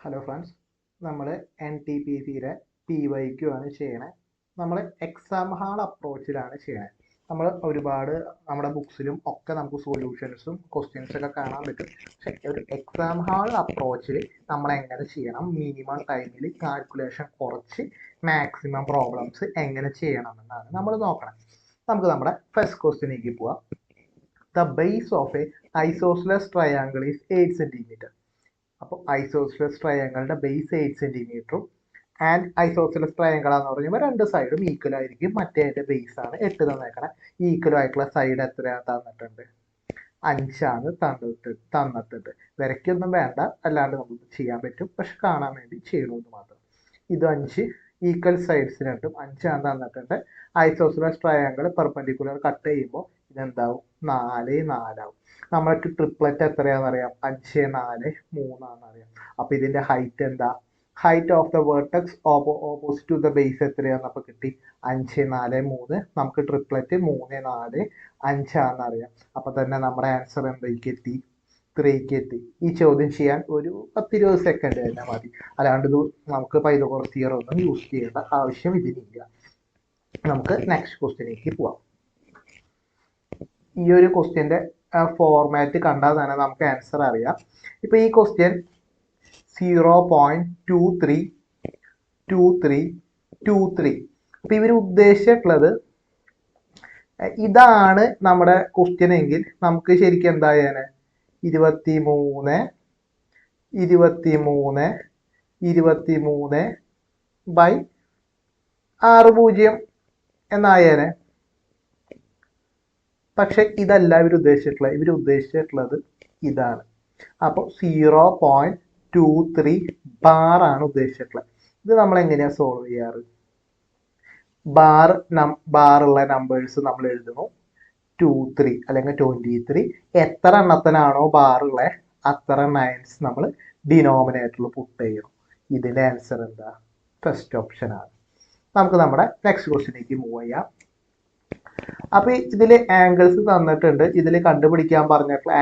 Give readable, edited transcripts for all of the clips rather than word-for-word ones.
Hello friends, നമ്മൾ NTPCയുടെ PYQ ആണ് ചെയ്യണേ. നമ്മൾ എക്സാം ഹാൾ അപ്രോച്ചിലാണ് ചെയ്യണേ. നമ്മൾ ഒരുപാട് നമ്മുടെ ബുക്സിലും ഒക്കെ നമുക്ക് സൊല്യൂഷൻസും ക്വസ്റ്റ്യൻസൊക്കെ കാണാൻ പറ്റും. പക്ഷെ ഒരു എക്സാം ഹാൾ അപ്രോച്ചിൽ നമ്മൾ എങ്ങനെ ചെയ്യണം, മിനിമം ടൈമിൽ കാൽക്കുലേഷൻ കുറച്ച് മാക്സിമം പ്രോബ്ലംസ് എങ്ങനെ ചെയ്യണം എന്നാണ് നമ്മൾ നോക്കണം. നമുക്ക് നമ്മുടെ ഫസ്റ്റ് ക്വസ്റ്റ്യനിലേക്ക് പോവാം. The base of a isosceles triangle is 8 centimetre. അപ്പോൾ ഐസോസ്ലെസ് ട്രയാങ്കിളിന്റെ ബേസ് 8 സെൻറ്റിമീറ്ററും ആൻഡ് ഐസോസ്ലെസ് ട്രയാങ്കിൾ എന്ന് പറയുമ്പോൾ രണ്ട് സൈഡും ഈക്വൽ ആയിരിക്കും. മറ്റേ ബേസ് ആണ് 8 തന്നേക്കണം. ഈക്വൽ ആയിട്ടുള്ള സൈഡ് എത്രയാണ് തന്നിട്ടുണ്ട്? 5 ആണ് തന്നിട്ടുണ്ട്. വരയ്ക്കൊന്നും വേണ്ട, അല്ലാണ്ട് നമുക്ക് ചെയ്യാൻ പറ്റും. പക്ഷെ കാണാൻ വേണ്ടി ചെയ്യണമെന്ന് മാത്രം. ഇത് 5 ഈക്വൽ സൈഡ്സ് രണ്ടും 5 ആണ് തന്നിട്ടുണ്ട്. ഐസോസ്ലെസ് ട്രയാങ്കിൾ പെർപെൻഡിക്കുലർ കട്ട് ചെയ്യുമ്പോൾ ഇതെന്താവും? 4 4 ആവും. നമ്മൾക്ക് ട്രിപ്ലറ്റ് എത്രയാണെന്നറിയാം? 5 4 3 ആണെന്നറിയാം. അപ്പൊ ഇതിന്റെ ഹൈറ്റ് എന്താ? Height of the vertex opposite to the base എത്രയാണെന്നപ്പോൾ കിട്ടി? 5 4 3. നമുക്ക് ട്രിപ്ലറ്റ് 3 4 5 ആണെന്നറിയാം. അപ്പൊ തന്നെ നമ്മുടെ ആൻസർ എന്തായിക്ക് എത്തി? 3 എത്തി. ഈ ചോദ്യം ചെയ്യാൻ ഒരു 10-20 സെക്കൻഡ് തന്നെ മതി. അല്ലാണ്ട് ഇത് നമുക്ക് പൈതഗോറസ് തിയറം ഒന്നും യൂസ് ചെയ്യേണ്ട ആവശ്യം ഇതിനില്ല. നമുക്ക് നെക്സ്റ്റ് ക്വസ്റ്റ്യനിലേക്ക് പോവാം. ഈ ഒരു ക്വസ്റ്റ്യന്റെ ഫോർമാറ്റ് കണ്ടാൽ തന്നെ നമുക്ക് ആൻസർ അറിയാം. ഇപ്പൊ ഈ ക്വസ്റ്റ്യൻ 0.232323. അപ്പൊ ഇവർ ഉദ്ദേശിച്ചിട്ടുള്ളത് ഇതാണ് നമ്മുടെ ക്വസ്റ്റ്യൻ എങ്കിൽ നമുക്ക് ശരിക്കും എന്തായാലും 23 23 23 ബൈ 60 എന്നായേനെ. പക്ഷെ ഇതല്ല ഇവർ ഉദ്ദേശിച്ചിട്ടുള്ളത് ഇതാണ്. അപ്പോൾ 0.23 ബാർ ആണ് ഉദ്ദേശിച്ചിട്ടുള്ളത്. ഇത് നമ്മൾ എങ്ങനെയാ സോൾവ് ചെയ്യാറ്? ബാറുള്ള നമ്പേഴ്സ് നമ്മൾ എഴുതുന്നു 23 അല്ലെങ്കിൽ 23. എത്ര എണ്ണത്തിനാണോ ബാറുള്ളത് അത്ര നയൻസ് നമ്മൾ ഡിനോമിനേറ്ററിൽ പുട്ട് ചെയ്യണം. ഇതിന്റെ ആൻസർ എന്താ? ഫസ്റ്റ് ഓപ്ഷൻ ആണ്. നമുക്ക് നമ്മുടെ നെക്സ്റ്റ് ക്വസ്റ്റ്യനിലേക്ക് മൂവ് ചെയ്യാം. അപ്പൊ ഇതില് ആംഗിൾസ് തന്നിട്ടുണ്ട്. ഇതിൽ കണ്ടുപിടിക്കാൻ പറഞ്ഞിട്ടുള്ള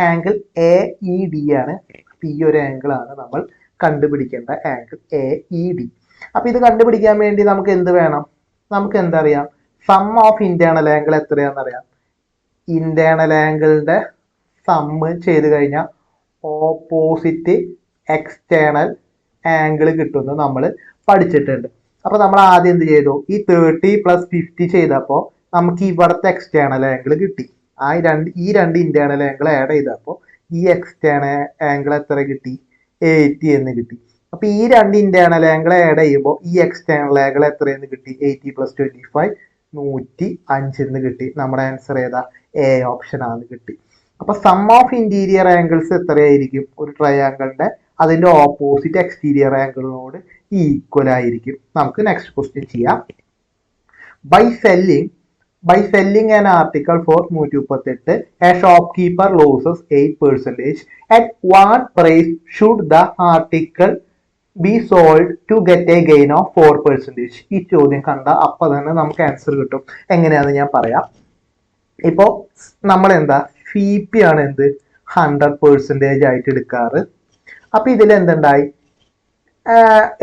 ആംഗിൾ AED ആണ്. ഈ ഒരു ആംഗിൾ ആണ് നമ്മൾ കണ്ടുപിടിക്കേണ്ട ആംഗിൾ AED. അപ്പൊ ഇത് കണ്ടുപിടിക്കാൻ വേണ്ടി നമുക്ക് എന്ത് വേണം? നമുക്ക് എന്തറിയാം? സം ഓഫ് ഇന്റേണൽ ആംഗിൾ എത്രയാണെന്നറിയാം. ഇന്റേണൽ ആംഗിളിന്റെ സമ്മ് ചെയ്ത് കഴിഞ്ഞാൽ ഓപ്പോസിറ്റ് എക്സ്റ്റേണൽ ആംഗിൾ കിട്ടുമെന്ന് നമ്മൾ പഠിച്ചിട്ടുണ്ട്. അപ്പൊ നമ്മൾ ആദ്യം എന്ത് ചെയ്തു? ഈ 30 + 50 ചെയ്തപ്പോൾ നമുക്ക് ഇവിടുത്തെ എക്സ്റ്റേണൽ ആംഗിൾ കിട്ടി. ഈ രണ്ട് ഇന്റേണൽ ആംഗിൾ ആഡ് ചെയ്തപ്പോൾ ഈ എക്സ്റ്റേണൽ ആംഗിൾ എത്ര കിട്ടി? 80 എന്ന് കിട്ടി. അപ്പൊ ഈ രണ്ട് ഇന്റേണൽ ആംഗിൾ ആഡ് ചെയ്യുമ്പോൾ ഈ എക്സ്റ്റേണൽ ആംഗിൾ എത്രയെന്ന് കിട്ടി? 80 + 25 105 എന്ന് കിട്ടി. നമ്മുടെ ആൻസർ ഏതാ? എ ഓപ്ഷൻ ആണ് കിട്ടി. അപ്പൊ സം ഓഫ് ഇന്റീരിയർ ആംഗിൾസ് എത്രയായിരിക്കും? ഒരു ട്രയാംഗിളിന്റെ അതിന്റെ ഓപ്പോസിറ്റ് എക്സ്റ്റീരിയർ ആംഗിളിനോട് ഈക്വൽ ആയിരിക്കും. നമുക്ക് നെക്സ്റ്റ് ക്വസ്റ്റ്യൻ ചെയ്യാം. By selling an article for 138, a shopkeeper loses 8%. At what price should the article be sold to get a gain of 4%? ഈ ചോദ്യം കണ്ട അപ്പൊ തന്നെ നമുക്ക് ആൻസർ കിട്ടും. എങ്ങനെയാണെന്ന് ഞാൻ പറയാം. ഇപ്പോ നമ്മൾ എന്താ CP ആണ് എന്ത് 100% ആയിട്ട് എടുക്കാറ്. അപ്പൊ ഇതിൽ എന്തുണ്ടായി?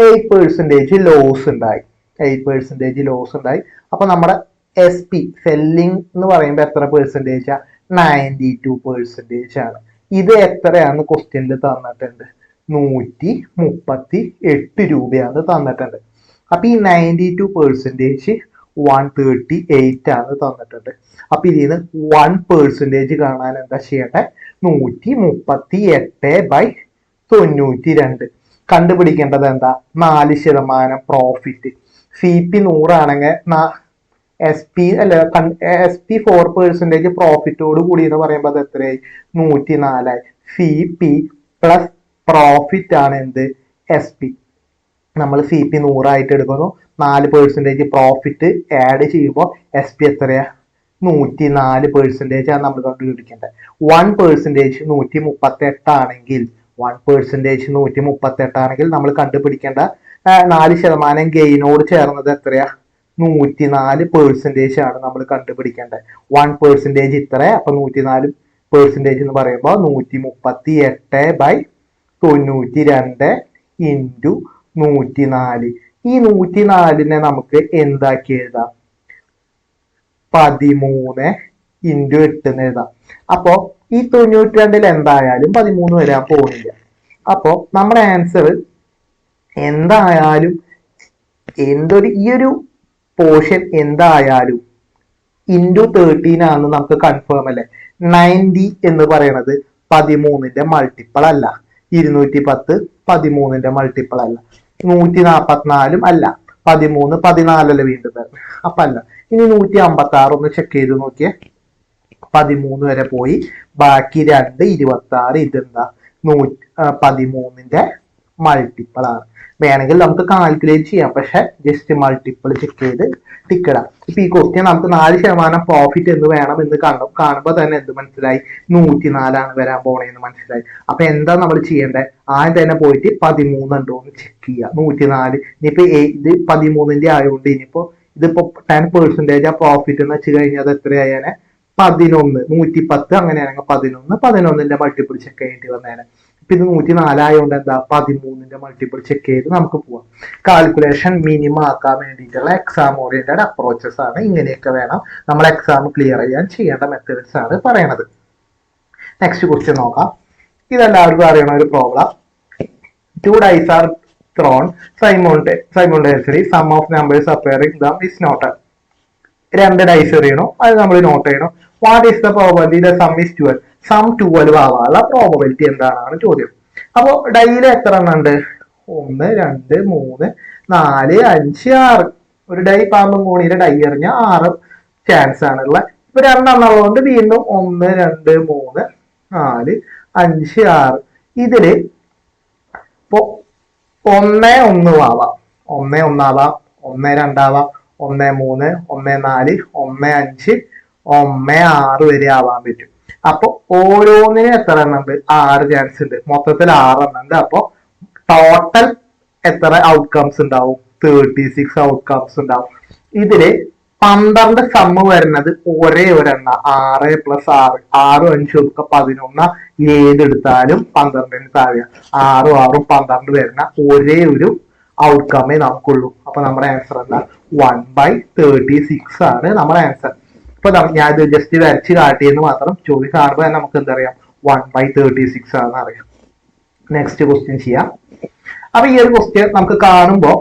8% ലോസ് ഉണ്ടായി. 8% ലോസ് ഉണ്ടായി. അപ്പൊ നമ്മുടെ SP സെല്ലിംഗ് എന്ന് പറയുമ്പോൾ എത്ര പെർസെൻറ്റേജാ? 92% ആണ്. ഇത് എത്രയാന്ന് ക്വസ്റ്റ്യനിൽ തന്നിട്ടുണ്ട്? 138 രൂപയാണ് തന്നിട്ടുണ്ട്. അപ്പൊ ഈ 92% 138 ആണ് തന്നിട്ടുണ്ട്. അപ്പൊ ഇതിന് 1% കാണാൻ എന്താ ചെയ്യണ്ടേ? 138/92. കണ്ടുപിടിക്കേണ്ടത് എന്താ? 4% പ്രോഫിറ്റ്. CP 100 ആണെങ്കിൽ SP 4% പ്രോഫിറ്റോട് കൂടി എന്ന് പറയുമ്പോൾ അത് എത്രയായി? 104. CP പ്ലസ് പ്രോഫിറ്റ് ആണ് എന്ത്? SP. നമ്മൾ CP 100 ആയിട്ട് എടുക്കുന്നു. 4% പ്രോഫിറ്റ് ആഡ് ചെയ്യുമ്പോൾ SP എത്രയാ? 104% ആണ് നമ്മൾ കണ്ടുപിടിക്കേണ്ടത്. 1% 138 ആണെങ്കിൽ 1% 138 ആണെങ്കിൽ നമ്മൾ കണ്ടുപിടിക്കേണ്ട 4% ഗെയിനോട് ചേർന്നത് എത്രയാ? 104% ആണ് നമ്മൾ കണ്ടുപിടിക്കേണ്ടത്. 1% ഇത്ര. അപ്പൊ 104% എന്ന് പറയുമ്പോൾ 138/104 92 ഇൻറ്റു 104. ഈ 104നെ നമുക്ക് എന്താക്കി എഴുതാം? 13 ഇൻറ്റു 8 എന്ന് എഴുതാം. അപ്പോ ഈ 92 എന്തായാലും 13 വരാൻ പോകുന്നില്ല. അപ്പോ നമ്മുടെ ആൻസർ എന്തായാലും ഈ ഒരു പോർഷൻ എന്തായാലും ഇൻറ്റു 13 ആണെന്ന് നമുക്ക് കൺഫേം അല്ലേ? 90 എന്ന് പറയുന്നത് 13ന്റെ മൾട്ടിപ്പിൾ അല്ല. 210 13ന്റെ മൾട്ടിപ്പിൾ അല്ല. 144 അല്ല. 13 14 വീണ്ടും വരണം. അപ്പൊ അല്ല. ഇനി 156 ഒന്ന് ചെക്ക് ചെയ്ത് നോക്കിയേ. 13 വരെ പോയി, ബാക്കി 2 26. ഇതെന്താ? 13ന്റെ മൾട്ടിപ്പിൾ ആണ്. വേണമെങ്കിൽ നമുക്ക് കാൽക്കുലേറ്റ് ചെയ്യാം, പക്ഷെ ജസ്റ്റ് മൾട്ടിപ്പിൾ ചെക്ക് ചെയ്ത് ടിക്കിടാം. ഇപ്പൊ ഈ ക്വസ്റ്റ്യൻ നമുക്ക് 4% പ്രോഫിറ്റ് എന്ന് വേണം എന്ന് കാണുമ്പോൾ തന്നെ എന്ത് മനസ്സിലായി? 104 വരാൻ പോണേന്ന് മനസ്സിലായി. അപ്പൊ എന്താ നമ്മൾ ചെയ്യേണ്ടത്? ആദ്യം തന്നെ പോയിട്ട് 13 ഉണ്ടോ എന്ന് ചെക്ക് ചെയ്യുക. 104 ഇനിയിപ്പോ ഇത് 13ന്റെ ആയതുകൊണ്ട് ഇതിപ്പോ 10% പ്രോഫിറ്റ് എന്ന് വെച്ച് കഴിഞ്ഞാൽ അത് എത്രയായാലും 11 110 അങ്ങനെയാണെങ്കിൽ 11ന്റെ മൾട്ടിപ്പിൾ ചെക്ക് ചെയ്യേണ്ടി വന്നേനെ. ഇപ്പൊ ഇത് 104 ആയതുകൊണ്ട് എന്താ? 13ന്റെ മൾട്ടിപ്പിൾ ചെക്ക് ചെയ്ത് നമുക്ക് പോവാം. കാൽക്കുലേഷൻ മിനിമം ആക്കാൻ വേണ്ടിയിട്ടുള്ള എക്സാം ഓറിയന്റഡ് അപ്രോച്ചസ് ആണ്. ഇങ്ങനെയൊക്കെ വേണം നമ്മൾ എക്സാം ക്ലിയർ ചെയ്യാൻ ചെയ്യേണ്ട മെത്തേഡ്സ് ആണ് പറയണത്. നെക്സ്റ്റ് ക്വസ്റ്റ്യൻ നോക്കാം. ഇതെല്ലാവർക്കും അറിയണ ഒരു problem. 2 dice are thrown simultaneously. Sum of numbers appearing them is noted. 2 dice എറിയണോ, അത് നമ്മൾ നോട്ട് ചെയ്യണം. What is the probability the sum is 12? Sum 12 ആവാനുള്ള പ്രോബബിലിറ്റി എന്താണെന്നാണ് ചോദ്യം. അപ്പോ ഡൈയിൽ എത്ര എണ്ണം ഉണ്ട്? 1 2 3 4 5 6. ഒരു ഡൈ പാമ്പും കോണിയിലെ ഡൈ എറിഞ്ഞ 6 ചാൻസ് ആണുള്ളത്. ഇപ്പൊ 2 എണ്ണം ഉള്ളതുകൊണ്ട് വീണ്ടും 1 2 3 4 5 6. ഇതില് ഇപ്പൊ 1 1 ആവാം, 1 1 ആവാം, 1 2 ആവാം, 1 3 1 4 1 5 1 6 വരെ ആവാൻ പറ്റും. അപ്പൊ ഓരോന്നിനും എത്ര എണ്ണം ഉണ്ട്? 6 ചാൻസ് ഉണ്ട്. മൊത്തത്തിൽ 6 എണ്ണം ഉണ്ട്. അപ്പൊ ടോട്ടൽ എത്ര ഔട്ട്കംസ് ഉണ്ടാവും? 36 ഔട്ട്കംസ് ഉണ്ടാവും. ഇതില് 12 സമ്മ് വരുന്നത് ഒരേ ഒരെണ്ണം, 6 + 6 6 5 ഒക്കെ 11. ഏതെടുത്താലും 12ന് താഴെ 6 6 12 വരുന്ന ഒരേ ഒരു ഔട്ട്കമേ നമുക്കുള്ളൂ. അപ്പൊ നമ്മുടെ ആൻസർ എന്താ? 1/36 ആണ് നമ്മുടെ ആൻസർ. ഇപ്പൊ ഞാൻ ഇത് ജസ്റ്റ് വരച്ച് കാട്ടിയെന്ന് മാത്രം. ചോദ്യം കാണുമ്പോൾ തന്നെ നമുക്ക് എന്തറിയാം? 1/36 ആണെന്ന് അറിയാം. നെക്സ്റ്റ് ക്വസ്റ്റ്യൻ ചെയ്യാം. അപ്പൊ ഈ ഒരു ക്വസ്റ്റ്യൻ നമുക്ക് കാണുമ്പോൾ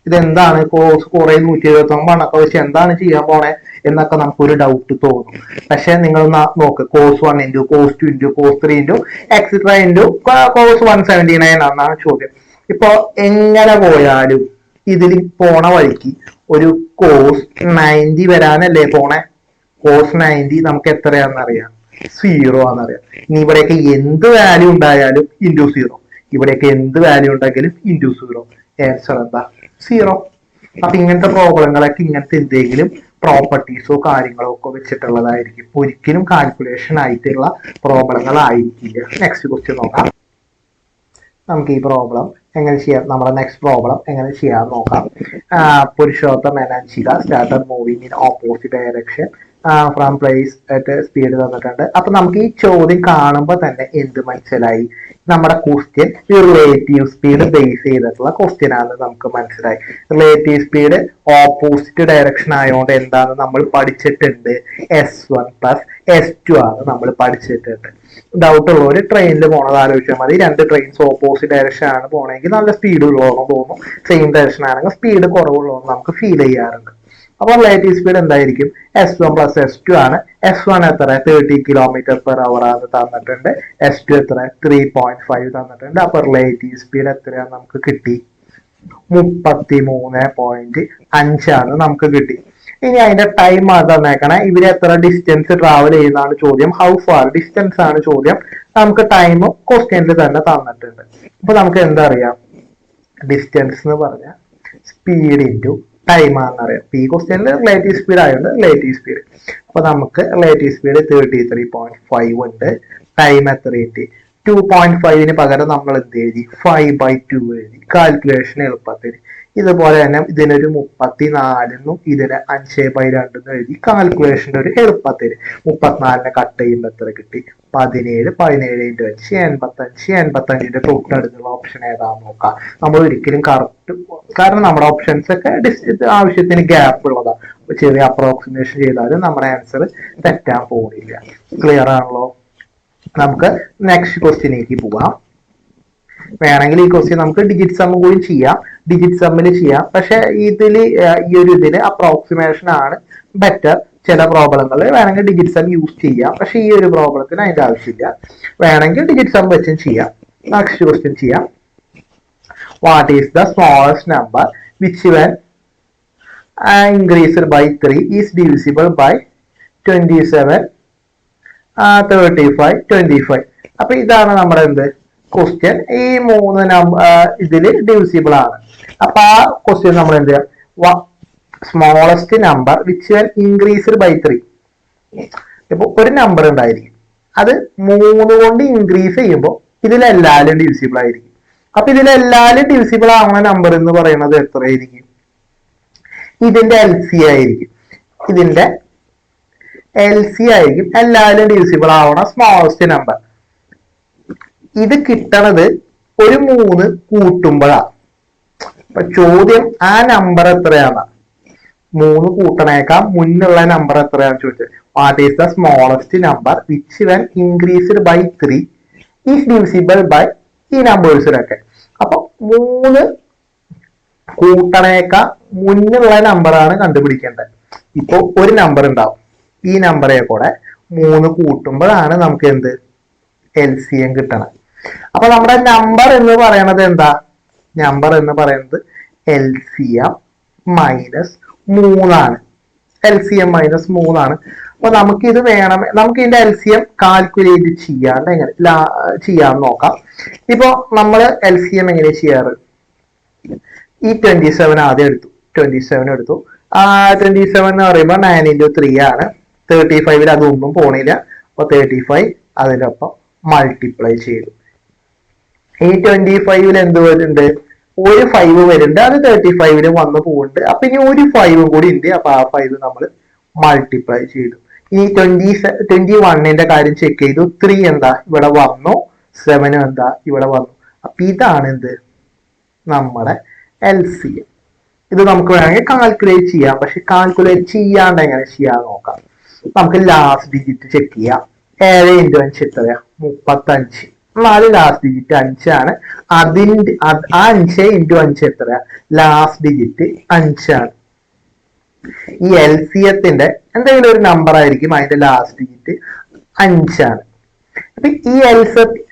ഇതെന്താണ്? കോസ് കുറെ 179 എണ്ണൊക്കെ വെച്ച് എന്താണ് ചെയ്യാൻ പോണേ എന്നൊക്കെ നമുക്കൊരു ഡൗട്ട് തോന്നും. പക്ഷെ നിങ്ങൾ നോക്ക്, cos 1 into cos 2 into cos 3 into etcetera into cos 179 എന്നാണ് ചോദ്യം. ഇപ്പൊ എങ്ങനെ പോയാലും ഇതിൽ പോണ വഴിക്ക് ഒരു കോസ് 90 വരാനല്ലേ പോണേ? കോസ് 90 നമുക്ക് എത്രയാണെന്നറിയാം? 0 ആണെന്നറിയാം. ഇനി ഇവിടെയൊക്കെ എന്ത് വാല്യൂ ഉണ്ടായാലും ഇൻറ്റു 0. ഇവിടെയൊക്കെ എന്ത് വാല്യൂ ഉണ്ടെങ്കിലും ഇൻറ്റു 0. ആൻസർ എന്താ? 0. അപ്പൊ ഇങ്ങനത്തെ പ്രോബ്ലങ്ങളൊക്കെ ഇങ്ങനത്തെ എന്തെങ്കിലും പ്രോപ്പർട്ടീസോ കാര്യങ്ങളോ ഒക്കെ വെച്ചിട്ടുള്ളതായിരിക്കും. ഒരിക്കലും കാൽക്കുലേഷൻ ആയിട്ടുള്ള പ്രോബ്ലങ്ങൾ ആയിരിക്കില്ല. നെക്സ്റ്റ് ക്വസ്റ്റ്യൻ നോക്കാം. നമുക്ക് ഈ പ്രോബ്ലം എങ്ങനെ ചെയ്യാം? നമ്മുടെ നെക്സ്റ്റ് പ്രോബ്ലം എങ്ങനെ ചെയ്യാൻ നോക്കാം. Purushottam and Anshika started moving in opposite direction from place at speed തന്നിട്ടുണ്ട്. അപ്പൊ നമുക്ക് ഈ ചോദ്യം കാണുമ്പോൾ തന്നെ എന്ത് മനസ്സിലായി? നമ്മുടെ ക്വസ്റ്റ്യൻ റിലേറ്റീവ് സ്പീഡ് ബേസ് ചെയ്തിട്ടുള്ള ക്വസ്റ്റ്യൻ ആണെന്ന് നമുക്ക് മനസ്സിലായി. റിലേറ്റീവ് സ്പീഡ് ഓപ്പോസിറ്റ് ഡയറക്ഷൻ ആയതുകൊണ്ട് എന്താണെന്ന് നമ്മൾ പഠിച്ചിട്ടുണ്ട്? S1 + S2 ആണ് നമ്മൾ പഠിച്ചിട്ടുണ്ട്. ഡൗട്ട് ഉള്ളവർ ട്രെയിനിൽ പോണത് ആലോചിച്ചാൽ മതി. 2 ട്രെയിൻസ് ഓപ്പോസിറ്റ് ഡയറക്ഷൻ ആണ് പോണെങ്കിൽ നല്ല സ്പീഡ് ഉള്ളതെന്ന് തോന്നും. സെയിം ഡയറക്ഷൻ ആണെങ്കിൽ സ്പീഡ് കുറവുള്ളതെന്ന് നമുക്ക് ഫീൽ ചെയ്യാറുണ്ട്. അപ്പോൾ റിലേറ്റീവ് സ്പീഡ് എന്തായിരിക്കും? S1 + S2 ആണ്. S1 എത്ര? 30 km/h ആണ് തന്നിട്ടുണ്ട്. S2 എത്ര? 3.5 തന്നിട്ടുണ്ട്. അപ്പൊ റിലേറ്റീവ് സ്പീഡ് എത്രയാണ് നമുക്ക് കിട്ടി? 33.5 ആണ് നമുക്ക് കിട്ടി. ഇനി അതിന്റെ ടൈം ആണ് തന്നേക്കണേ. ഇവര് എത്ര ഡിസ്റ്റൻസ് ട്രാവൽ ചെയ്യുന്നതാണ് ചോദ്യം. ഹൗ ഫാർ ഡിസ്റ്റൻസ് ആണ് ചോദ്യം. നമുക്ക് ടൈം ക്വസ്റ്റ്യനിൽ തന്നെ തന്നിട്ടുണ്ട്. അപ്പൊ നമുക്ക് എന്താ അറിയാം? ഡിസ്റ്റൻസ് എന്ന് പറഞ്ഞാൽ സ്പീഡ് ഇൻറ്റു ടൈം ആണെന്ന് അറിയാം. ഈ ക്വസ്റ്റ്യനിൽ റിലേറ്റീവ് സ്പീഡ് ആയതുകൊണ്ട് റിലേറ്റീവ് സ്പീഡ്. അപ്പൊ നമുക്ക് റിലേറ്റീവ് സ്പീഡ് 33.5 ഉണ്ട്. ടൈം എത്ര കിട്ടി? 2.5ന് പകരം നമ്മൾ എന്ത് എഴുതി? 5/2 എഴുതി. കാൽക്കുലേഷൻ എളുപ്പത്തിന്. ഇതുപോലെ തന്നെ ഇതിനൊരു 34 ഇതിന് 5/2 എഴുതി കാൽക്കുലേഷന്റെ ഒരു എളുപ്പത്തിന് 34 കട്ട് ചെയ്യുമ്പോൾ എത്ര കിട്ടി? 17. 17 × 5 85. 85ന്റെ തൊട്ടടുത്തുള്ള ഓപ്ഷൻ ഏതാന്ന് നോക്കാം. നമ്മൾ ഒരിക്കലും കറക്റ്റ്, കാരണം നമ്മുടെ ഓപ്ഷൻസ് ഒക്കെ ആവശ്യത്തിന് ഗ്യാപ്പ് ഉള്ളതാണ്. ചെറിയ അപ്രോക്സിമേഷൻ ചെയ്താലും നമ്മുടെ ആൻസർ തെറ്റാൻ പോകുന്നില്ല. ക്ലിയർ ആണല്ലോ? നമുക്ക് നെക്സ്റ്റ് ക്വസ്റ്റ്യനിലേക്ക് പോവാം. വേണമെങ്കിൽ ഈ ക്വസ്റ്റ്യൻ നമുക്ക് ഡിജിറ്റ് സം കൂടി ചെയ്യാം, ഡിജിറ്റ് സമ്മിൽ ചെയ്യാം. പക്ഷെ ഇതില് ഈ ഒരു ഇതില് അപ്രോക്സിമേഷൻ ആണ് ബെറ്റർ. ചില പ്രോബ്ലങ്ങളിൽ വേണമെങ്കിൽ ഡിജിറ്റ് സം യൂസ് ചെയ്യാം, പക്ഷെ ഈ ഒരു പ്രോബ്ലത്തിന് അതിന്റെ ആവശ്യമില്ല. വേണമെങ്കിൽ ഡിജിറ്റ് സം വെച്ചും ചെയ്യാം. നെക്സ്റ്റ് ക്വസ്റ്റ്യൻ ചെയ്യാം. What is the smallest number which when increased by 3 is divisible by 27, 35, 25. അപ്പൊ ഇതാണ് നമ്മുടെ എന്ത് ക്വസ്റ്റ്യൻ. ഈ 3 നമ്പർ ഇതില് ഡിവിസിബിൾ ആണ്. അപ്പൊ ആ ക്വസ്റ്റ്യൻ നമ്മൾ എന്ത് ചെയ്യാം? Smallest number which when increased by 3. ഇപ്പൊ ഒരു നമ്പർ ഉണ്ടായിരിക്കും, അത് 3 കൊണ്ട് ഇൻക്രീസ് ചെയ്യുമ്പോൾ ഇതിലെല്ലാവരും ഡിവിസിബിൾ ആയിരിക്കും. അപ്പൊ ഇതിലെല്ലാവരും ഡിവിസിബിൾ ആവുന്ന നമ്പർ എന്ന് പറയുന്നത് എത്രയായിരിക്കും? ഇതിന്റെ എൽ സി ആയിരിക്കും. ഇതിന്റെ എൽ സി ആയിരിക്കും എല്ലാവരും ഡിവിസിബിൾ ആവണ സ്മോളസ്റ്റ് നമ്പർ. ഇത് കിട്ടണത് ഒരു 3 കൂട്ടുമ്പോഴാണ്. അപ്പൊ ചോദ്യം ആ നമ്പർ എത്രയാണ്? 3 കൂട്ടണേക്കാൾ മുന്നുള്ള നമ്പർ എത്രയാണെന്ന് ചോദിച്ചത്. What is the smallest number which when increased by 3 is divisible by ഈ നമ്പേഴ്സിലൊക്കെ. അപ്പൊ 3 കൂട്ടണേക്കാൾ മുന്നുള്ള നമ്പറാണ് കണ്ടുപിടിക്കേണ്ടത്. ഇപ്പൊ ഒരു നമ്പർ ഉണ്ടാവും, ഈ നമ്പറെ കൂടെ 3 കൂട്ടുമ്പോഴാണ് നമുക്ക് എന്ത് എൽ സി എം കിട്ടണം. അപ്പൊ നമ്മുടെ നമ്പർ എന്ന് പറയുന്നത് എന്താ? നമ്പർ എന്ന് പറയുന്നത് L C M minus 3 L C M minus 3. അപ്പൊ നമുക്ക് ഇത് വേണം, നമുക്ക് ഇതിന്റെ എൽ സി എം കാൽക്കുലേറ്റ് ചെയ്യാണ്ട് എങ്ങനെ ചെയ്യാന്ന് നോക്കാം. ഇപ്പൊ നമ്മൾ എൽ സി എം എങ്ങനെ ചെയ്യാറ്? ഈ 27 ആദ്യം എടുത്തു, 27 എടുത്തു. 27 എന്ന് പറയുമ്പോൾ 9 × 3 ആണ്. 35 അതൊന്നും പോണില്ല. അപ്പൊ 35 അതിനൊപ്പം മൾട്ടിപ്ലൈ ചെയ്തു. ഈ 25 എന്ത് വരുന്നുണ്ട്? ഒരു 5 വരുന്നുണ്ട്, അത് 35 വന്ന് പോകുന്നുണ്ട്. അപ്പൊ ഇനി ഒരു 5 കൂടി ഉണ്ട്. അപ്പൊ ആ 5 നമ്മൾ മൾട്ടിപ്ലൈ ചെയ്തു. ഈ 21ന്റെ കാര്യം ചെക്ക് ചെയ്തു. 3 എന്താ ഇവിടെ വന്നു, 7 എന്താ ഇവിടെ വന്നു. അപ്പൊ ഇതാണ് എന്ത് നമ്മുടെ എൽ സി എം. ഇത് നമുക്ക് വേണമെങ്കിൽ കാൽക്കുലേറ്റ് ചെയ്യാം, പക്ഷെ കാൽക്കുലേറ്റ് ചെയ്യാണ്ട് എങ്ങനെ ചെയ്യാൻ നോക്കാം. നമുക്ക് ലാസ്റ്റ് ഡിജിറ്റ് ചെക്ക് ചെയ്യാം. 7 × 5 എത്രയാ? 35. 4 ലാസ്റ്റ് ഡിജിറ്റ് 5 ആണ്. അതിന്റെ 5 × 5 എത്രയാ? ലാസ്റ്റ് ഡിജിറ്റ് 5 ആണ്. ഈ എൽ സി എത്തിന്റെ എന്തെങ്കിലും ഒരു നമ്പർ ആയിരിക്കും, അതിന്റെ ലാസ്റ്റ് ഡിജിറ്റ് 5 ആണ്. അപ്പൊ ഈ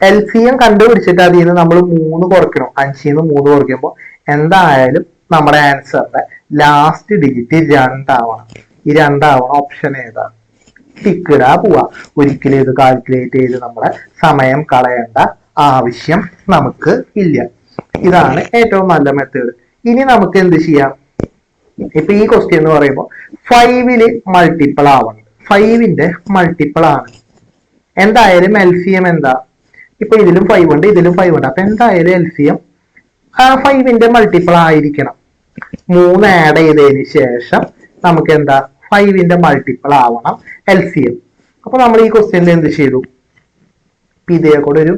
എൽ സി എം കണ്ടുപിടിച്ചിട്ട് അതിൽ നിന്ന് നമ്മൾ 3 കുറയ്ക്കണം. 5ൽ നിന്ന് 3 കുറയ്ക്കുമ്പോൾ എന്തായാലും നമ്മുടെ ആൻസറിന്റെ ലാസ്റ്റ് ഡിജിറ്റ് 2 ആവണം. ഈ 2 ആവണം ഓപ്ഷൻ ഏതാ? ടിക്കിടാ പോവാ. ഒരിക്കലും ഇത് കാൽക്കുലേറ്റ് ചെയ്ത് നമ്മുടെ സമയം കളയേണ്ട ആവശ്യം നമുക്ക് ഇല്ല. ഇതാണ് ഏറ്റവും നല്ല മെത്തേഡ്. ഇനി നമുക്ക് എന്ത് ചെയ്യാം? ഇപ്പൊ ഈ ക്വസ്റ്റ്യൻ എന്ന് പറയുമ്പോൾ 5ല് മൾട്ടിപ്പിൾ ആവണം. 5ന്റെ മൾട്ടിപ്പിൾ ആണ്. എന്തായാലും എൽ സി എം എന്താ? ഇപ്പൊ ഇതിലും 5 ഉണ്ട്, ഇതിലും 5 ഉണ്ട്. അപ്പൊ എന്തായാലും എൽ സി എം 5ന്റെ മൾട്ടിപ്പിൾ ആയിരിക്കണം. 3 ആഡ് ചെയ്തതിന് ശേഷം നമുക്ക് എന്താ 5ന്റെ മൾട്ടിപ്പിൾ ആവണം എൽ സി എം. അപ്പൊ നമ്മൾ ഈ ക്വസ്റ്റ്യനിൽ എന്ത് ചെയ്തു? ഇതേ കൂടെ ഒരു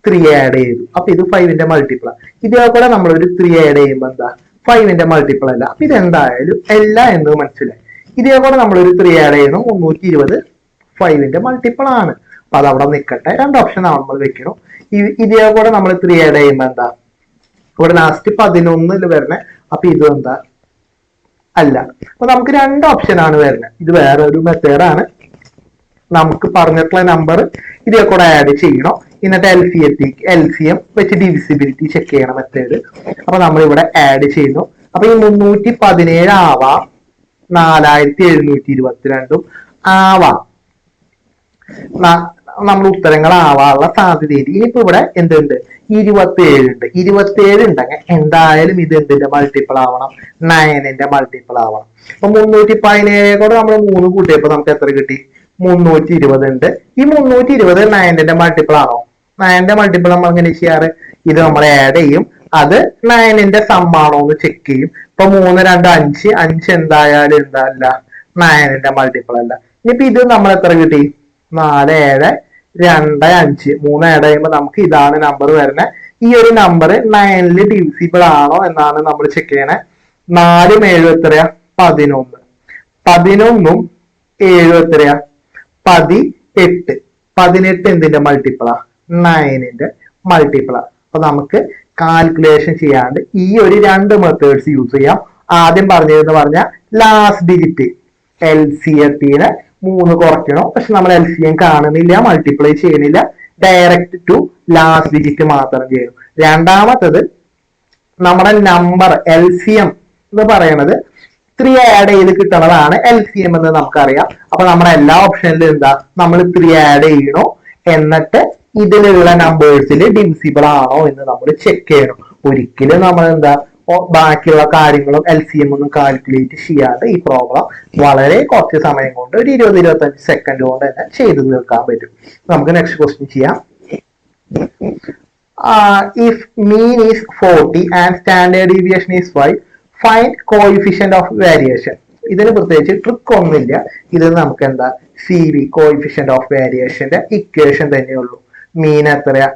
3 ആഡ് ചെയ്തു. അപ്പൊ ഇത് 5ന്റെ മൾട്ടിപ്പിൾ. ഇതേ കൂടെ നമ്മൾ ഒരു 3 ആഡ് ചെയ്യുമ്പോൾ എന്താ 5ന്റെ മൾട്ടിപ്പിൾ അല്ല. അപ്പൊ ഇതെന്തായാലും അല്ല എന്ന് മനസ്സിലായി. ഇതേ കൂടെ നമ്മളൊരു 3 ആഡ് ചെയ്യുന്നു. 320 5ന്റെ മൾട്ടിപ്പിൾ ആണ്. അപ്പൊ അതവിടെ നിൽക്കട്ടെ. 2 ഓപ്ഷൻ നമ്മൾ വെക്കണം. ഇതേ കൂടെ നമ്മൾ 3 ആഡ് ചെയ്യുമ്പോൾ എന്താ ഇവിടെ ലാസ്റ്റ് 11 വരണേ. അപ്പൊ ഇത് എന്താ അല്ല. അപ്പൊ നമുക്ക് 2 ഓപ്ഷൻ ആണ് വരുന്നത്. ഇത് വേറെ ഒരു മെത്തേഡാണ്. നമുക്ക് പറഞ്ഞിട്ടുള്ള നമ്പർ ഇതേ കൂടെ ആഡ് ചെയ്യണം. എന്നിട്ട് എൽ സി എം വെച്ച് ഡിവിസിബിലിറ്റി ചെക്ക് ചെയ്യണം മെത്തേഡ്. അപ്പൊ നമ്മൾ ഇവിടെ ആഡ് ചെയ്യുന്നു. അപ്പൊ ഈ 317 ആവാം, 4722 ആവാം. നമ്മൾ ഉത്തരങ്ങൾ ആവാനുള്ള സാധ്യതയുണ്ട്. ഇനിയിപ്പോ ഇവിടെ എന്തുണ്ട്? 27 ഉണ്ട്. 27 ഉണ്ടെങ്കിൽ എന്തായാലും ഇത് എന്തിന്റെ മൾട്ടിപ്പിൾ ആവണം? 9ന്റെ മൾട്ടിപ്പിൾ ആവണം. അപ്പൊ 317 കൂടെ നമ്മൾ 3 കൂട്ടിയപ്പോ നമുക്ക് എത്ര കിട്ടി? 320 ഉണ്ട്. ഈ 320 9ന്റെ മൾട്ടിപ്പിൾ ആണോ? 9ന്റെ മൾട്ടിപ്പിൾ നമ്മൾ എങ്ങനെ ചെയ്യാറ്? ഇത് നമ്മൾ ആഡ് ചെയ്യും. അത് 9ന്റെ സമ്മാണോ എന്ന് ചെക്ക് ചെയ്യും. ഇപ്പൊ 3, 2, 5, 5 എന്തായാലും എന്തല്ല 9ന്റെ മൾട്ടിപ്പിൾ അല്ല. ഇനിയിപ്പോ ഇത് നമ്മൾ എത്ര കിട്ടി? 4, 7, 2, 5 3 ആഡ് ചെയ്യുമ്പോൾ നമുക്ക് ഇതാണ് നമ്പർ വരുന്നത്. ഈ ഒരു നമ്പർ 9ല് ഡിവിസിബിൾ ആണോ എന്നാണ് നമ്മൾ ചെക്ക് ചെയ്യണേ. 4ഉം 7ഉം എത്രയാ? 11. 11ഉം 7ഉം എത്രയാ? 18. 18 എന്തിന്റെ മൾട്ടിപ്പിളാ? 9ന്റെ മൾട്ടിപ്പിളാ. അപ്പൊ നമുക്ക് കാൽക്കുലേഷൻ ചെയ്യാണ്ട് ഈ ഒരു രണ്ട് മെത്തേഡ്സ് യൂസ് ചെയ്യാം. ആദ്യം പറഞ്ഞതെന്ന് പറഞ്ഞാൽ ലാസ്റ്റ് ഡിജിറ്റ് LCMത്തിന് 3 കുറയ്ക്കണോ, പക്ഷെ നമ്മൾ LCM കാണുന്നില്ല, മൾട്ടിപ്ലൈ ചെയ്യുന്നില്ല, ഡയറക്റ്റ് ടു ലാസ്റ്റ് ഡിജിറ്റ് മാത്രം ചെയ്യും. രണ്ടാമത്തത് നമ്മുടെ നമ്പർ LCM എന്ന് പറയുന്നത് 3 ആഡ് ചെയ്ത് കിട്ടുന്നതാണ് LCM എന്ന് നമുക്കറിയാം. അപ്പൊ നമ്മുടെ എല്ലാ ഓപ്ഷനിലും എന്താ, നമ്മൾ 3 ആഡ് ചെയ്യണോ, എന്നിട്ട് ഇതിലുള്ള നമ്പേഴ്സിൽ ഡിവിസിബിൾ ആണോ എന്ന് നമ്മൾ ചെക്ക് ചെയ്യണം. ഒരിക്കലും നമ്മൾ എന്താ ബാക്കിയുള്ള കാര്യങ്ങളും LCM ഒന്നും കാൽക്കുലേറ്റ് ചെയ്യാതെ ഈ പ്രോബ്ലം വളരെ കുറച്ച് സമയം കൊണ്ട് ഒരു 20-25 സെക്കൻഡ് കൊണ്ട് തന്നെ ചെയ്തു തീർക്കാൻ പറ്റും. നമുക്ക് നെക്സ്റ്റ് ക്വസ്റ്റ്യൻ ചെയ്യാം. If mean is 40 and standard deviation is 5, find coefficient of variation. ഇതിന് പ്രത്യേകിച്ച് ട്രിക്ക് ഒന്നുമില്ല. ഇത് നമുക്ക് എന്താ CV കോയിഫിഷ്യന്റ് ഓഫ് വേരിയേഷന്റെ ഇക്വേഷൻ തന്നെയുള്ളൂ. മീൻ എത്രയാ?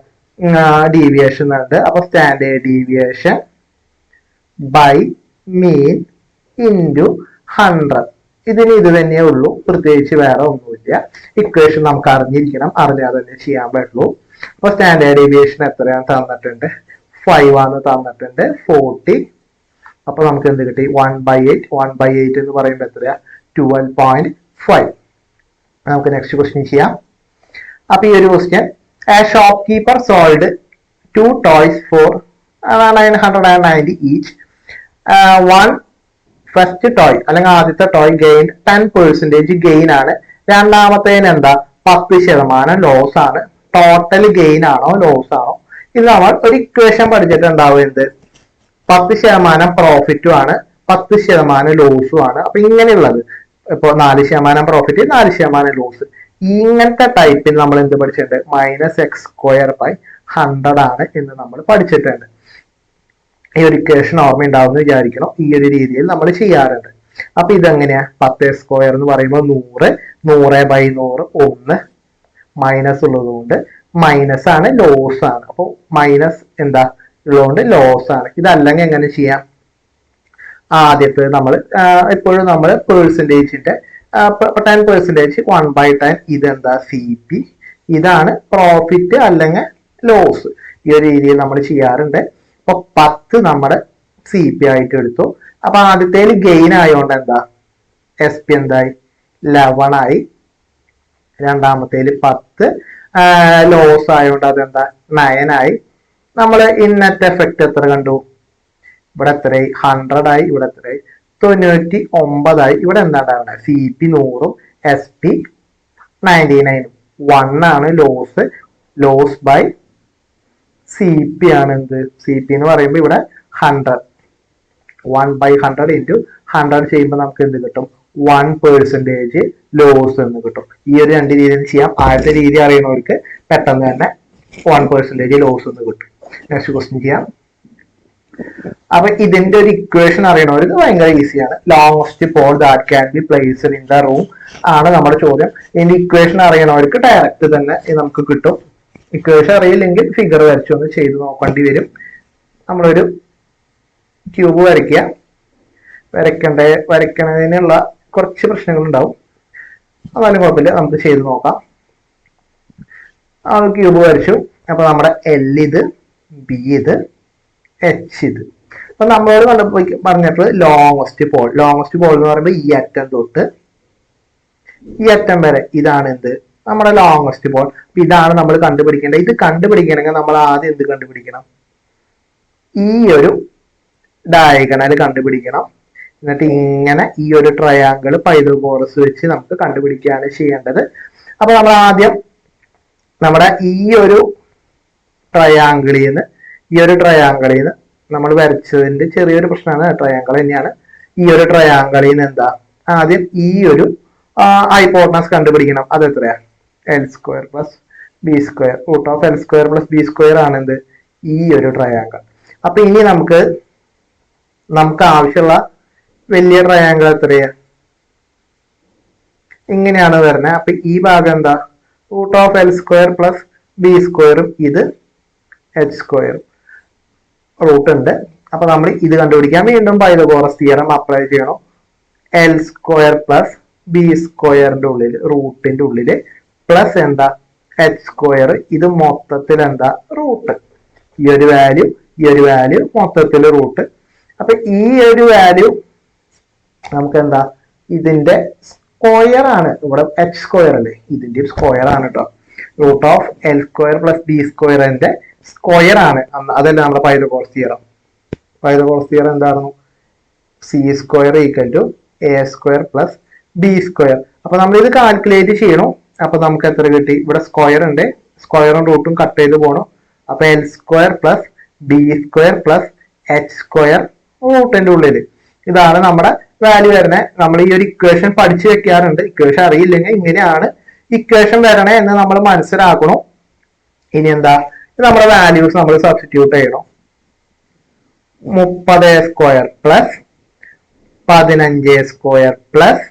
ഡീവിയേഷൻ ഉണ്ട്. അപ്പൊ standard deviation by mean into 100. ഇതിന് ഇത് തന്നെയേ ഉള്ളൂ, പ്രത്യേകിച്ച് വേറെ ഒന്നുമില്ല. ഇക്വേഷൻ നമുക്ക് അറിഞ്ഞിരിക്കണം, അറിഞ്ഞാൽ തന്നെ ചെയ്യാൻ പറ്റുള്ളൂ. അപ്പൊ സ്റ്റാൻഡേർഡ് ഡീവിയേഷൻ എത്രയാണ് തന്നിട്ടുണ്ട്? 5 ആണ് തന്നിട്ടുണ്ട്. 40. അപ്പൊ നമുക്ക് എന്ത് കിട്ടി? 1/8. 1/8 എന്ന് പറയുമ്പോൾ എത്രയാ? 12.5. നമുക്ക് നെക്സ്റ്റ് ക്വസ്റ്റ്യൻ ചെയ്യാം. അപ്പൊ ഈ ഒരു question, a shopkeeper sold 2 toys for 990 each. One first toy അല്ലെങ്കിൽ ആദ്യത്തെ ടോയ് ഗെയിൻ 10% ഗെയിൻ ആണ്. രണ്ടാമത്തേന് എന്താ? 10% ലോസ് ആണ്. ടോട്ടൽ ഗെയിൻ ആണോ ലോസ് ആണോ? ഇത് നമ്മൾ ഒരു ഇക്വേഷൻ പഠിച്ചിട്ടുണ്ടാവും. എന്ത്? 10% പ്രോഫിറ്റും ആണ്, 10% ലോസും ആണ്. അപ്പൊ ഇങ്ങനെയുള്ളത് ഇപ്പൊ 4% പ്രോഫിറ്റ്, 4% ലോസ്, ഇങ്ങനത്തെ ടൈപ്പിൽ നമ്മൾ എന്ത് പഠിച്ചിട്ടുണ്ട്? -x²/100 ആണ് എന്ന് നമ്മൾ പഠിച്ചിട്ടുണ്ട്. ഈ ഒരു ഇക്വേഷൻ ഓർമ്മ ഉണ്ടാവുമെന്ന് വിചാരിക്കണം. ഈ ഒരു രീതിയിൽ നമ്മൾ ചെയ്യാറുണ്ട്. അപ്പൊ ഇതെങ്ങനെയാ? 10² എന്ന് പറയുമ്പോൾ 100, 100/100 1 മൈനസ് ഉള്ളത് കൊണ്ട് മൈനസ് ആണ്, ലോസ് ആണ്. അപ്പൊ മൈനസ് എന്താ ഉള്ളതുകൊണ്ട് ലോസ് ആണ്. ഇതല്ലെങ്കിൽ എങ്ങനെ ചെയ്യാം? ആദ്യത്തെ നമ്മൾ എപ്പോഴും നമ്മൾ പേഴ്സൻറ്റേജിന്റെ 10% 1/10 ഇതെന്താ? CP. ഇതാണ് പ്രോഫിറ്റ് അല്ലെങ്കിൽ ലോസ്. ഈ ഒരു രീതിയിൽ നമ്മൾ ചെയ്യാറുണ്ട്. അപ്പൊ 10 നമ്മുടെ CP ആയിട്ട് എടുത്തു. അപ്പൊ ആദ്യത്തേൽ ഗെയിൻ ആയതുകൊണ്ട് എന്താ? SP എന്തായി? 11 ആയി. രണ്ടാമത്തേൽ 10 ലോസ് ആയതുകൊണ്ട് അതെന്താ? 9 ആയി. നമ്മൾ ഇന്നത്തെ എഫക്ട് എത്ര കണ്ടു? ഇവിടെ എത്രയായി? 100 ആയി. ഇവിടെ എത്രയായി? 99 ആയി. ഇവിടെ എന്താ ഉണ്ടാവുന്നത്? CP 100ഉം SP 99ഉം. 1 ആണ് ലോസ്. ലോസ് ബൈ CP ആണ് എന്ത്? CP എന്ന് പറയുമ്പോൾ ഇവിടെ 100. 1/100 ഇൻറ്റു 100 ചെയ്യുമ്പോൾ നമുക്ക് എന്ത് കിട്ടും? 1% ലോസ് എന്ന് കിട്ടും. ഈ ഒരു രണ്ട് രീതിയിൽ ചെയ്യാം. ആദ്യത്തെ രീതി അറിയുന്നവർക്ക് പെട്ടെന്ന് തന്നെ 1% ലോസ് എന്ന് കിട്ടും. നെക്സ്റ്റ് ക്വസ്റ്റ്യൻ ചെയ്യാം. അപ്പൊ ഇതിന്റെ ഒരു ഇക്വേഷൻ അറിയണവർക്ക് ഭയങ്കര ഈസിയാണ്. Longest pole that can be placed in the room ആണ് നമ്മുടെ ചോദ്യം. ഇതിന്റെ ഇക്വേഷൻ അറിയണവർക്ക് ഡയറക്റ്റ് തന്നെ നമുക്ക് കിട്ടും. ഇക്വേഷൻ അറിയില്ലെങ്കിൽ ഫിഗർ വരച്ചൊന്ന് ചെയ്ത് നോക്കേണ്ടി വരും. നമ്മളൊരു ക്യൂബ് വരയ്ക്കുക. വരയ്ക്കണതിനുള്ള കുറച്ച് പ്രശ്നങ്ങൾ ഉണ്ടാവും, എന്നാലും കുഴപ്പമില്ല, നമുക്ക് ചെയ്ത് നോക്കാം. ആ ക്യൂബ് വരച്ചു. അപ്പൊ നമ്മുടെ L ഇത്, B ഇത്, H ഇത്. അപ്പൊ നമ്മളോട് പറഞ്ഞപ്പോൾ ലോങ്സ്റ്റ് പോൾ എന്ന് പറയുമ്പോൾ ഈ അറ്റം തൊട്ട് ഈ അറ്റം വരെ ഇതാണ് എന്ത്? നമ്മുടെ ലോങ്സ്റ്റ് പോൾ. ഇതാണ് നമ്മൾ കണ്ടുപിടിക്കേണ്ടത്. ഇത് കണ്ടുപിടിക്കണമെങ്കിൽ നമ്മൾ ആദ്യം എന്ത് കണ്ടുപിടിക്കണം? ഈ ഒരു ഡയഗണൽ കണ്ടുപിടിക്കണം. എന്നിട്ട് ഇങ്ങനെ ഈ ഒരു ട്രയാങ്കിൾ പൈതഗോറസ് വെച്ച് നമുക്ക് കണ്ടുപിടിക്കുകയാണ് ചെയ്യേണ്ടത്. അപ്പൊ നമ്മൾ ആദ്യം നമ്മുടെ ഈ ഒരു ട്രയാങ്കിളിൽ നിന്ന് നമ്മൾ വരച്ചതിന്റെ ചെറിയൊരു പ്രശ്നമാണ്. ട്രയാങ്കിൾ തന്നെയാണ്. ഈ ഒരു ട്രയാങ്കിളിൽ നിന്ന് എന്താ? ആദ്യം ഈ ഒരു ഹൈപ്പോട്ടനസ് കണ്ടുപിടിക്കണം. അത് എത്രയാ? L² + B². √L² + B² ആണ് എന്ത്? ഈ ഒരു ട്രയാങ്കിൾ. അപ്പൊ ഇനി നമുക്ക് ആവശ്യമുള്ള വലിയ ട്രയാങ്കിൾ എത്രയാ? ഇങ്ങനെയാണ് വരുന്നത്. അപ്പൊ ഈ ഭാഗം എന്താ? √L² പ്ലസ് B², ഇത് H². റൂട്ട് ഉണ്ട്. അപ്പൊ നമ്മൾ ഇത് കണ്ടുപിടിക്കാൻ വീണ്ടും പൈതഗോറസ് തിയറം അപ്ലൈ ചെയ്യണം. L² പ്ലസ് B²ന്റെ ഉള്ളിൽ, റൂട്ടിന്റെ ഉള്ളില് പ്ലസ് എന്താ? H². ഇത് മൊത്തത്തിൽ എന്താ? റൂട്ട്. ഈ ഒരു വാല്യൂ മൊത്തത്തിൽ റൂട്ട്. അപ്പൊ ഈ ഒരു വാല്യൂ നമുക്ക് എന്താ? ഇതിന്റെ സ്ക്വയർ ആണ്. ഇവിടെ H² അല്ലേ, ഇതിന്റെ സ്ക്വയർ ആണ് കേട്ടോ. √L² പ്ലസ് B²ന്റെ സ്ക്വയർ ആണ്. അതല്ല നമ്മുടെ പൈതഗോറസ് തിയറം. പൈതഗോറസ് തിയറം എന്തായിരുന്നു? C² = A² plus B². അപ്പൊ നമ്മൾ ഇത് കാൽക്കുലേറ്റ് ചെയ്യണം. അപ്പൊ നമുക്ക് എത്ര കിട്ടി? ഇവിടെ സ്ക്വയർ ഉണ്ട്, സ്ക്വയറും റൂട്ടും കട്ട് ചെയ്ത് പോകണം. അപ്പൊ L² plus B² plus H² റൂട്ടിന്റെ ഉള്ളിൽ. ഇതാണ് നമ്മുടെ വാല്യൂ വരുന്നത്. നമ്മൾ ഈ ഒരു ഇക്വേഷൻ പഠിച്ചു വെക്കാറുണ്ട്. ഇക്വേഷൻ അറിയില്ലെങ്കിൽ ഇങ്ങനെയാണ് ഇക്വേഷൻ വരണേ എന്ന് നമ്മൾ മനസ്സിലാക്കണം. ഇനി എന്താ? നമ്മുടെ വാല്യൂസ് നമ്മൾ സബ്സ്റ്റിറ്റ്യൂട്ട് ചെയ്യണം. 30² പ്ലസ് 15² പ്ലസ്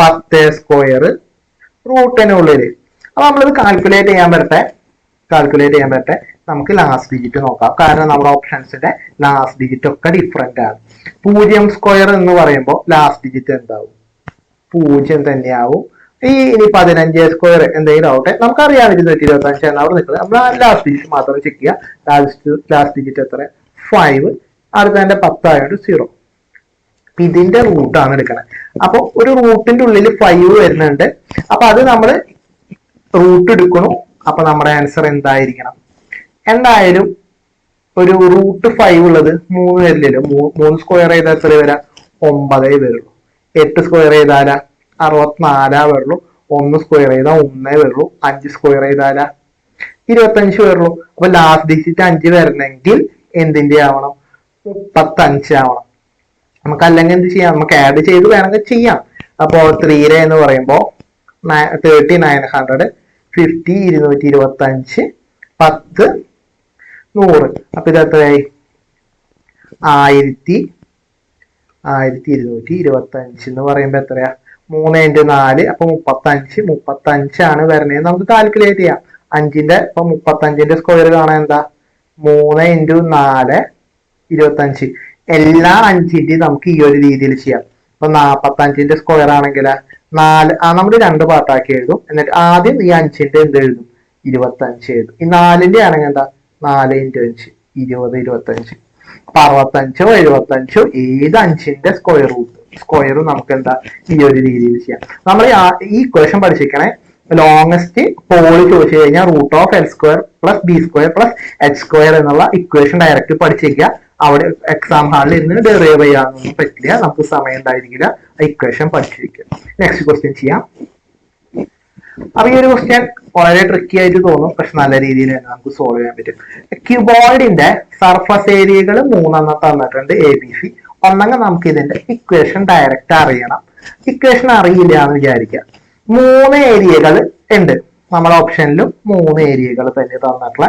10² റൂട്ടിനുള്ളിൽ. അപ്പൊ നമ്മളിത് കാൽക്കുലേറ്റ് ചെയ്യാൻ പറ്റട്ടെ. നമുക്ക് ലാസ്റ്റ് ഡിജിറ്റ് നോക്കാം. കാരണം നമ്മുടെ ഓപ്ഷൻസിന്റെ ലാസ്റ്റ് ഡിജിറ്റ് ഒക്കെ ഡിഫറെന്റ് ആണ്. 0² എന്ന് പറയുമ്പോൾ ലാസ്റ്റ് ഡിജിറ്റ് എന്താവും? 0 തന്നെയാവും. ഇനി 15² എന്തെങ്കിലും ആവട്ടെ, നമുക്കറിയാം 225 ആണ് അവിടെ നിൽക്കുന്നത്. നമ്മൾ ലാസ്റ്റ് ഡിജിറ്റ് മാത്രം ചെക്ക് ചെയ്യുക. ലാസ്റ്റ് ഡിജിറ്റ് എത്ര? 5. അടുത്തതിന്റെ 10 ആയതുകൊണ്ട് 0. ഇതിന്റെ റൂട്ടാണ് എടുക്കണത്. അപ്പൊ ഒരു റൂട്ടിന്റെ ഉള്ളിൽ 5 വരുന്നുണ്ട്. അപ്പൊ അത് നമ്മൾ റൂട്ട് എടുക്കണം. അപ്പൊ നമ്മുടെ ആൻസർ എന്തായിരിക്കണം? എന്തായാലും ഒരു √5 ഉള്ളത് 3 വരില്ലല്ലോ. 3 സ്ക്വയർ ചെയ്താൽ എത്ര വരാം? 9 വരുള്ളൂ. 8 സ്ക്വയർ ചെയ്താലാ 64 വരുള്ളൂ. 1 സ്ക്വയർ ചെയ്താൽ 1 വരുള്ളൂ. 5 സ്ക്വയർ ചെയ്താലാ 25 വരുള്ളൂ. അപ്പൊ ലാസ്റ്റ് ഡിജിറ്റ് 5 വരണമെങ്കിൽ എന്തിന്റെ ആവണം? 35 ആവണം. നമുക്ക് അല്ലെങ്കിൽ എന്ത് ചെയ്യാം? നമുക്ക് ആഡ് ചെയ്ത് വേണമെങ്കിൽ ചെയ്യാം. അപ്പോ 3 എന്ന് പറയുമ്പോ 30 900 50 225 10 100. അപ്പൊ ഇത് എത്രയായി? 1225 എന്ന് പറയുമ്പോ എത്രയാ? 3 × 4 അപ്പൊ 35 ആണ് വരണേ. നമുക്ക് കാൽക്കുലേറ്റ് ചെയ്യാം. 5ന്റെ ഇപ്പൊ 35ന്റെ സ്ക്വയർ കാണാൻ എന്താ? 3 × 4 25. എല്ലാ 5ന്റെയും നമുക്ക് ഈ ഒരു രീതിയിൽ ചെയ്യാം. ഇപ്പൊ 45ന്റെ സ്ക്വയർ ആണെങ്കിൽ 4 നമ്മൾ 2 പാർട്ടാക്കി എഴുതും. എന്നിട്ട് ആദ്യം ഈ 5ന്റെ എന്ത് എഴുതും? 25 എഴുതും. ഈ 4ന്റെ ആണെങ്കിൽ എന്താ? 4 × 5 20 25. അപ്പൊ 65 75 ഏത് 5ന്റെ സ്ക്വയറും നമുക്ക് എന്താ? ഈ ഒരു രീതിയിൽ ചെയ്യാം. നമ്മൾ ഈ ഇക്വേഷൻ പഠിച്ചിരിക്കണേ. ലോങ്സ്റ്റ് പോള് ചോദിച്ചു കഴിഞ്ഞാൽ √L² plus B² plus H² എന്നുള്ള ഇക്വേഷൻ ഡയറക്റ്റ് പഠിച്ചിരിക്കുക. അവിടെ എക്സാം ഹാളിൽ ഇരുന്ന് ഡെറൈവ് ചെയ്യാനൊന്നും പറ്റില്ല. നമുക്ക് സമയം ഉണ്ടായിരിക്കില്ല. ഇക്വേഷൻ പഠിച്ചിരിക്കുക. നെക്സ്റ്റ് ക്വസ്റ്റ്യൻ ചെയ്യാം. അപ്പൊ ഈ ഒരു ക്വസ്റ്റ്യൻ വളരെ ട്രിക്കി ആയിട്ട് തോന്നും, പക്ഷെ നല്ല രീതിയിൽ തന്നെ നമുക്ക് സോൾവ് ചെയ്യാൻ പറ്റും. ക്യൂബോയിഡിന്റെ സർഫസ് ഏരിയകൾ 3 തന്നിട്ടുണ്ട്, ABC. ഒന്നെങ്കിൽ നമുക്ക് ഇതിന്റെ ഇക്വേഷൻ ഡയറക്റ്റ് അറിയണം. ഇക്വേഷൻ അറിയില്ല എന്ന് വിചാരിക്കുക. 3 ഏരിയകൾ ഉണ്ട് നമ്മുടെ ഓപ്ഷനിലും. 3 ഏരിയകൾ തന്നെ തന്നിട്ടുള്ള.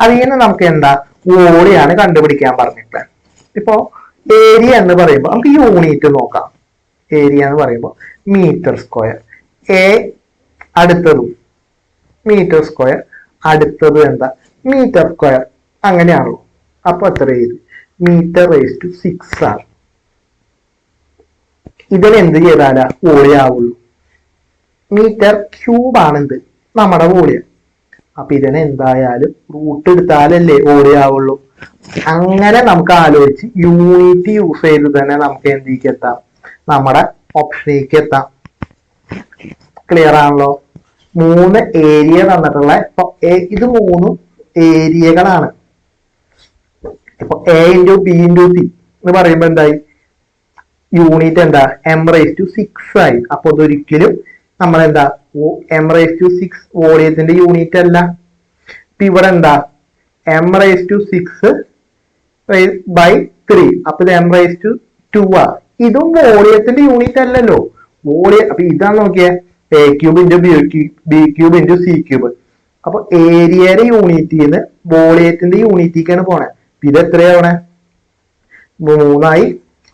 അതിൽ നിന്ന് നമുക്ക് എന്താ? വോളിയാണ് കണ്ടുപിടിക്കാൻ പറഞ്ഞിട്ടുള്ളത്. ഇപ്പോ ഏരിയ എന്ന് പറയുമ്പോൾ നമുക്ക് യൂണിറ്റ് നോക്കാം. ഏരിയ എന്ന് പറയുമ്പോൾ മീറ്റർ സ്ക്വയർ. അടുത്തതും മീറ്റർ സ്ക്വയർ, അടുത്തത് എന്താ? Metre square. അങ്ങനെയാണല്ലോ. അപ്പൊ എത്ര ചെയ്ത്? m⁻⁶ ആണ്. ഇതിന് എന്ത് ചെയ്താലാ വോളിയം ആവുള്ളൂ? m³ ആണെന്ത്? നമ്മുടെ വോളിയം. അപ്പൊ ഇതിനെ എന്തായാലും റൂട്ട് എടുത്താലല്ലേ വോളിയം ആവുള്ളൂ. അങ്ങനെ നമുക്ക് ആലോചിച്ച് യൂണിറ്റ് യൂസ് ചെയ്ത് തന്നെ നമുക്ക് എന്തിലേക്ക് എത്താം? നമ്മുടെ ഓപ്ഷനിലേക്ക് എത്താം. ക്ലിയർ ആണല്ലോ? 3 ഏരിയ തന്നിട്ടുള്ള. ഇപ്പൊ ഇത് 3 ഏരിയകളാണ്. ഇപ്പൊ A × B × C എന്ന് പറയുമ്പോ എന്തായി? യൂണിറ്റ് എന്താ? m⁻⁶ ആയി. അപ്പൊ അതൊരിക്കലും നമ്മൾ എന്താ? m⁻⁶ വോളിയത്തിന്റെ യൂണിറ്റ് അല്ല. ഇപ്പൊ ഇവിടെ എന്താ? m⁻⁶/3. അപ്പൊ ഇത് m⁻². ഇതും വോളിയത്തിന്റെ യൂണിറ്റ് അല്ലല്ലോ. അപ്പൊ ഇതാ നോക്കിയേ, A³ × B³ × C³. അപ്പൊ ഏരിയയുടെ യൂണിറ്റിന്ന് വോളിയത്തിന്റെ യൂണിറ്റിക്കാണ് പോണേ. ഇത് എത്രയാവണേ? 3 ആയി,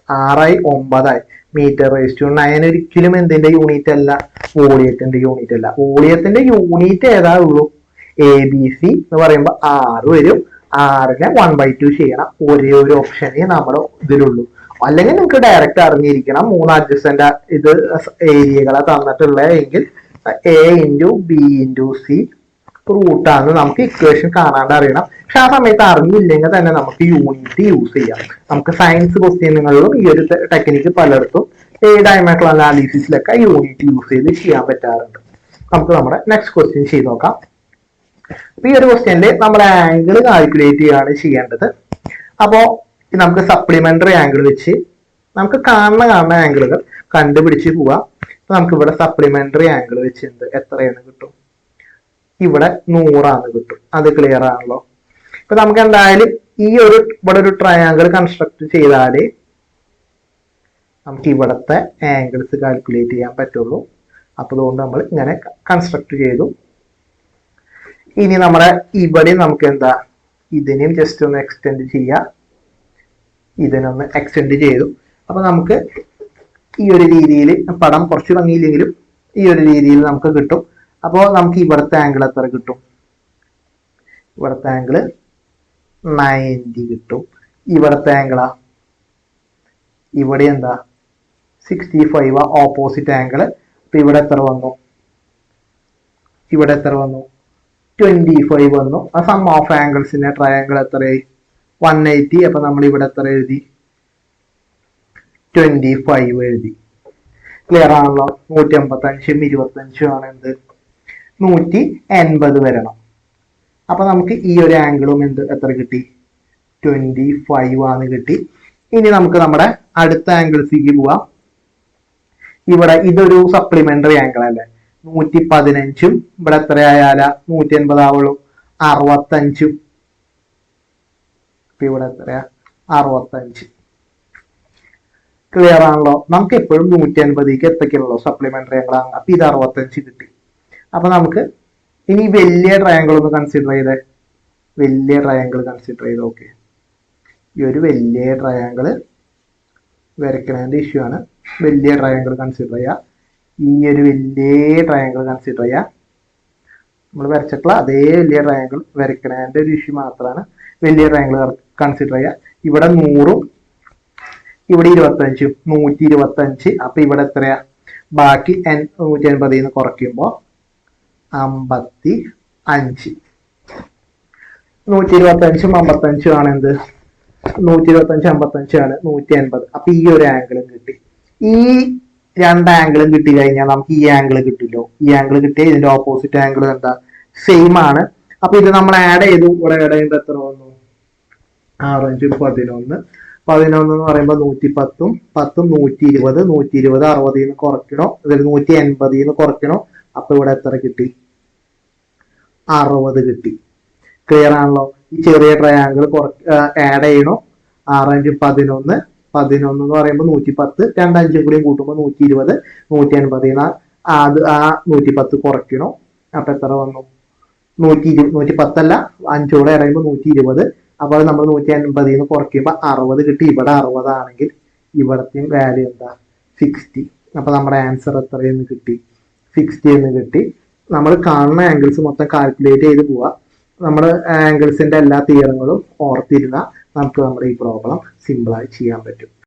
6 ആയി, 9 ആയി. മീറ്റർ റേസ് ടു 9 ഒരിക്കലും എന്തിന്റെ യൂണിറ്റ് അല്ല? വോളിയത്തിന്റെ യൂണിറ്റ് അല്ല. വോളിയത്തിന്റെ യൂണിറ്റ് ഏതാ ഉള്ളൂ? ABC എന്ന് പറയുമ്പോൾ 6 വരും. 6നെ 1/2 ചെയ്യണം. ഒരേ ഒരു ഓപ്ഷനേ നമ്മുടെ ഇതിലുള്ളൂ. അല്ലെങ്കിൽ നിങ്ങൾക്ക് ഡയറക്റ്റ് അറിഞ്ഞിരിക്കണം 3 അഡ്ജസ്റ്റന്റ് ഇത് ഏരിയകളെ തന്നിട്ടുള്ള എങ്കിൽ A×B×C റൂട്ടാണ് നമുക്ക് ഇക്വേഷൻ കാണാണ്ട് അറിയണം. പക്ഷെ ആ സമയത്ത് അറിഞ്ഞില്ലെങ്കിൽ തന്നെ നമുക്ക് യൂണിറ്റ് യൂസ് ചെയ്യാം. നമുക്ക് സയൻസ് ക്വസ്റ്റ്യനുകളിലും ഈ ഒരു ടെക്നിക്ക് പലയിടത്തും ഡയമെട്രൽ അനാലിസിസിലൊക്കെ യൂണിറ്റ് യൂസ് ചെയ്ത് ചെയ്യാൻ പറ്റാറുണ്ട്. നമുക്ക് നമ്മുടെ നെക്സ്റ്റ് ക്വസ്റ്റ്യൻ ചെയ്ത് നോക്കാം. അപ്പൊ ഈ ഒരു ക്വസ്റ്റ്യനിൽ നമ്മൾ ആംഗിൾ കാൽക്കുലേറ്റ് ചെയ്യാണ് ചെയ്യേണ്ടത്. അപ്പോ നമുക്ക് സപ്ലിമെന്ററി ആംഗിൾ വെച്ച് നമുക്ക് കാണുന്ന ആംഗിളുകൾ കണ്ടുപിടിച്ച് പോവാം. നമുക്ക് ഇവിടെ സപ്ലിമെന്ററി ആംഗിൾ വെച്ച് എത്രയാണ് കിട്ടും? ഇവിടെ 100 കിട്ടും. അത് ക്ലിയർ ആണല്ലോ. ഇപ്പൊ നമുക്ക് എന്തായാലും ഇവിടെ ഒരു ട്രയാങ്കിൾ കൺസ്ട്രക്ട് ചെയ്താലേ നമുക്ക് ഇവിടത്തെ ആംഗിൾസ് കാൽക്കുലേറ്റ് ചെയ്യാൻ പറ്റുള്ളൂ. അപ്പൊ അതുകൊണ്ട് നമ്മൾ ഇങ്ങനെ കൺസ്ട്രക്ട് ചെയ്തു. ഇനി നമ്മുടെ ഇവിടെ നമുക്ക് എന്താ, ഇതിനെയും ജസ്റ്റ് ഒന്ന് എക്സ്റ്റെൻഡ് ചെയ്യാം. ഇതിനൊന്ന് എക്സ്റ്റെൻഡ് ചെയ്തു. അപ്പൊ നമുക്ക് ഈ ഒരു രീതിയിൽ പടം കുറച്ച് ഭംഗിയില്ലെങ്കിലും ഈ ഒരു രീതിയിൽ നമുക്ക് കിട്ടും. അപ്പോൾ നമുക്ക് ഇവിടുത്തെ ആംഗിൾ എത്ര കിട്ടും? ഇവിടുത്തെ ആംഗിൾ 90 കിട്ടും. ഇവിടുത്തെ ആംഗിളാ ഇവിടെ എന്താ 65 ഓപ്പോസിറ്റ് ആംഗിൾ. അപ്പൊ ഇവിടെ എത്ര വന്നു? ഇവിടെ എത്ര വന്നു? 25 വന്നു. ആ സം ഓഫ് ആംഗിൾസിന്റെ ട്രയാംഗിൾ എത്രയായി? 180. അപ്പൊ നമ്മൾ ഇവിടെ എത്ര എഴുതി? 25 എഴുതി. ക്ലിയർ ആണല്ലോ. 185 25 ആണ് എന്ത്? 180 വരണം. അപ്പൊ നമുക്ക് ഈ ഒരു ആംഗിളും എത്ര കിട്ടി? 25 ആണ് കിട്ടി. ഇനി നമുക്ക് നമ്മുടെ അടുത്ത ആംഗിൾസിലേക്ക് പോവാം. ഇവിടെ ഇതൊരു സപ്ലിമെന്ററി ആംഗിൾ അല്ലേ? 115ഉം ഇവിടെ എത്രയായാലാ 180 ആവുള്ളൂ. 65. ഇവിടെ എത്രയാ? 65. ക്ലിയർ ആണല്ലോ. നമുക്ക് എപ്പോഴും 180ക്ക് എത്തക്കുള്ളൂ സപ്ലിമെന്ററി ആംഗിൾ ആണ്. അപ്പൊ ഇത് 65 കിട്ടി. അപ്പൊ നമുക്ക് ഇനി വലിയ ട്രയാങ്കിൾ ഒന്ന് കൺസിഡർ ചെയ്തേ. വലിയ ട്രയാങ്കിൾ കൺസിഡർ ചെയ്ത്. ഓക്കെ, ഈ ഒരു വലിയ ട്രയാങ്കിൾ വരയ്ക്കണതിന്റെ ഇഷ്യൂ ആണ്. വലിയ ട്രയാങ്കിൾ കൺസിഡർ ചെയ്യുക. ഈ ഒരു വലിയ ട്രയാങ്കിൾ കൺസിഡർ ചെയ്യുക. നമ്മൾ വരച്ചിട്ടുള്ള അതേ വലിയ ട്രയാങ്കിൾ വരയ്ക്കണതിന്റെ ഒരു ഇഷ്യൂ മാത്രമാണ്. വലിയ ട്രയാങ്കിൾ കൺസിഡർ ചെയ്യുക. ഇവിടെ 100ഉം ഇവിടെ 25ഉം 125. അപ്പൊ ഇവിടെ എത്രയാ? ബാക്കി 180 കുറയ്ക്കുമ്പോ 55. 125ഉം 55ഉം ആണ് എന്ത്? 125 55 ആണ് 180. അപ്പൊ ഈ ഒരു ആംഗിളും കിട്ടി. ഈ രണ്ട് ആംഗിളും കിട്ടി കഴിഞ്ഞാൽ നമുക്ക് ഈ ആംഗിൾ കിട്ടില്ലോ. ഈ ആംഗിൾ കിട്ടിയ ഇതിന്റെ ഓപ്പോസിറ്റ് ആംഗിൾ എന്താ? സെയിം ആണ്. അപ്പൊ ഇത് നമ്മൾ ആഡ് ചെയ്തു. ഇവിടെ ആഡ് ചെയ്യുമ്പോൾ എത്ര വന്നു? 6 5 11. 11 എന്ന് പറയുമ്പോൾ 110ഉം 10ഉം 120. 120 60 കുറയ്ക്കണോ? ഇതിൽ 180 കുറയ്ക്കണോ? അപ്പൊ ഇവിടെ എത്ര കിട്ടി? 60 കിട്ടി. ക്ലിയർ ആണല്ലോ. ഈ ചെറിയ ട്രയാങ്കിൾ ആഡ് ചെയ്യണോ? 6 5 11. 11 എന്ന് പറയുമ്പോൾ 110. 2 5 കൂടിയും കൂട്ടുമ്പോൾ 120. 180 അത് 110 കുറയ്ക്കണോ? അപ്പൊ എത്ര വന്നു? 110 അല്ല, 5 കൂടെ ആഡ് ചെയ്യുമ്പോൾ 120. അപ്പോൾ നമ്മൾ 180 കുറയ്ക്കുമ്പോൾ 60 കിട്ടി. ഇവിടെ 60 ആണെങ്കിൽ ഇവിടത്തെയും വാല്യൂ എന്താ? 60. അപ്പൊ നമ്മുടെ ആൻസർ എത്രയെന്ന് കിട്ടി? 60 എന്ന് കിട്ടി. നമ്മൾ കാണുന്ന ആംഗിൾസ് മൊത്തം കാൽക്കുലേറ്റ് ചെയ്ത് പോവാ. നമ്മുടെ ആംഗിൾസിന്റെ എല്ലാ തിയറങ്ങളും ഓർത്തിരുന്നാൽ നമുക്ക് നമ്മുടെ ഈ പ്രോബ്ലം സിമ്പിളായി ചെയ്യാൻ പറ്റും.